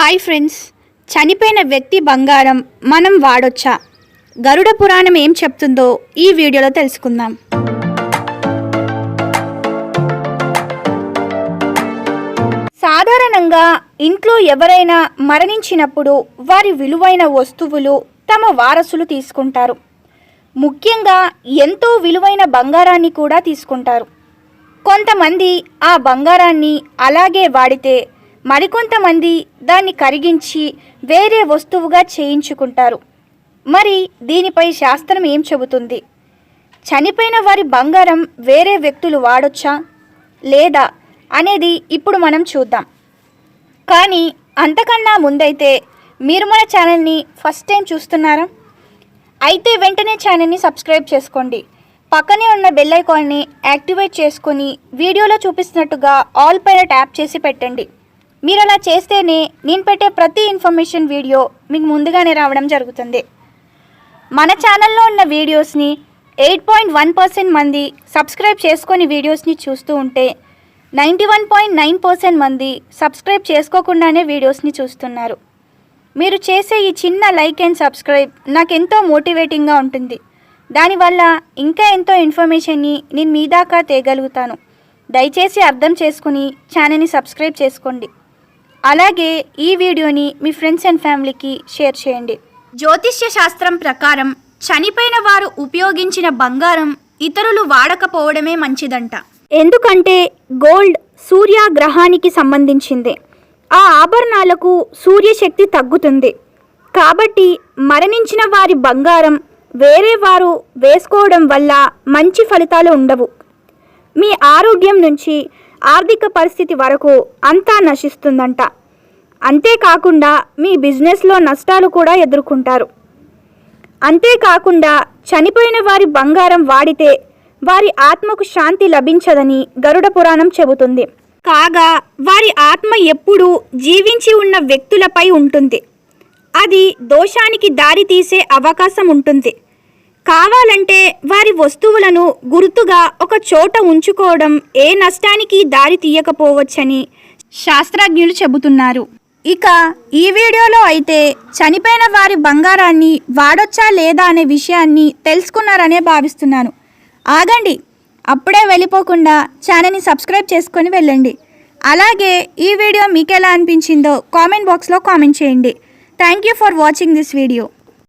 Hi friends, చనిపోయిన వ్యక్తి బంగారం మనం వాడొచ్చా? గరుడ పురాణం ఏం చెప్తుందో ఈ వీడియోలో తెలుసుకుందాం. సాధారణంగా ఇంట్లో ఎవరైనా మరణించినప్పుడు వారి విలువైన వస్తువులు తమ వారసులు తీసుకుంటారు. ముఖ్యంగా ఎంతో విలువైన బంగారాన్ని కూడా తీసుకుంటారు. కొంతమంది ఆ బంగారాన్ని అలాగే వాడితే మరికొంతమంది దాన్ని కరిగించి వేరే వస్తువుగా చేయించుకుంటారు. మరి దీనిపై శాస్త్రం ఏం చెబుతుంది? చనిపోయిన వారి బంగారం వేరే వ్యక్తులు వాడొచ్చా లేదా అనేది ఇప్పుడు మనం చూద్దాం. కానీ అంతకన్నా ముందైతే మీరు మన ఛానల్ని ఫస్ట్ టైం చూస్తున్నారా? అయితే వెంటనే ఛానల్ని సబ్స్క్రైబ్ చేసుకోండి. పక్కనే ఉన్న బెల్ ఐకాన్ని యాక్టివేట్ చేసుకొని వీడియోలో చూపిస్తున్నట్టుగా ఆల్ పైన ట్యాప్ చేసి పెట్టండి. మీరు అలా చేస్తేనే నేను పెట్టే ప్రతి ఇన్ఫర్మేషన్ వీడియో మీకు ముందుగానే రావడం జరుగుతుంది. మన ఛానల్లో ఉన్న వీడియోస్ని 8.1% మంది సబ్స్క్రైబ్ చేసుకొని వీడియోస్ని చూస్తూ ఉంటే 91.9% మంది సబ్స్క్రైబ్ చేసుకోకుండానే వీడియోస్ని చూస్తున్నారు. మీరు చేసే ఈ చిన్న లైక్ అండ్ సబ్స్క్రైబ్ నాకు ఎంతో మోటివేటింగ్గా ఉంటుంది. దానివల్ల ఇంకా ఎంతో ఇన్ఫర్మేషన్ని నేను మీ దాకా తేగలుగుతాను. దయచేసి అర్థం చేసుకుని ఛానల్ని సబ్స్క్రైబ్ చేసుకోండి. అలాగే ఈ వీడియోని మీ ఫ్రెండ్స్ అండ్ ఫ్యామిలీకి షేర్ చేయండి. జ్యోతిష్య శాస్త్రం ప్రకారం చనిపోయిన వారు ఉపయోగించిన బంగారం ఇతరులు వాడకపోవడమే మంచిదంట. ఎందుకంటే గోల్డ్ సూర్యగ్రహానికి సంబంధించింది. ఆ ఆభరణాలకు సూర్యశక్తి తగ్గుతుంది. కాబట్టి మరణించిన వారి బంగారం వేరే వారు వేసుకోవడం వల్ల మంచి ఫలితాలు ఉండవు. మీ ఆరోగ్యం నుంచి ఆర్థిక పరిస్థితి వరకు అంతా నశిస్తుందంట. అంతేకాకుండా మీ బిజినెస్లో నష్టాలు కూడా ఎదుర్కొంటారు. అంతేకాకుండా చనిపోయిన వారి బంగారం వాడితే వారి ఆత్మకు శాంతి లభించదని గరుడ పురాణం చెబుతుంది. కాగా వారి ఆత్మ ఎప్పుడూ జీవించి ఉన్న వ్యక్తులపై ఉంటుంది. అది దోషానికి దారి తీసే అవకాశం ఉంటుంది. కావాలంటే వారి వస్తువులను గుర్తుగా ఒక చోట ఉంచుకోవడం ఏ నష్టానికి దారి తీయకపోవచ్చని శాస్త్రజ్ఞులు చెబుతున్నారు. ఇక ఈ వీడియోలో అయితే చనిపోయిన వారి బంగారాన్ని వాడొచ్చా లేదా అనే విషయాన్ని తెలుసుకున్నారనే భావిస్తున్నాను. ఆగండి, అప్పుడే వెళ్ళిపోకుండా ఛానల్ని సబ్స్క్రైబ్ చేసుకొని వెళ్ళండి. అలాగే ఈ వీడియో మీకు ఎలా అనిపించిందో కామెంట్ బాక్స్లో కామెంట్ చేయండి. Thank you for watching this video.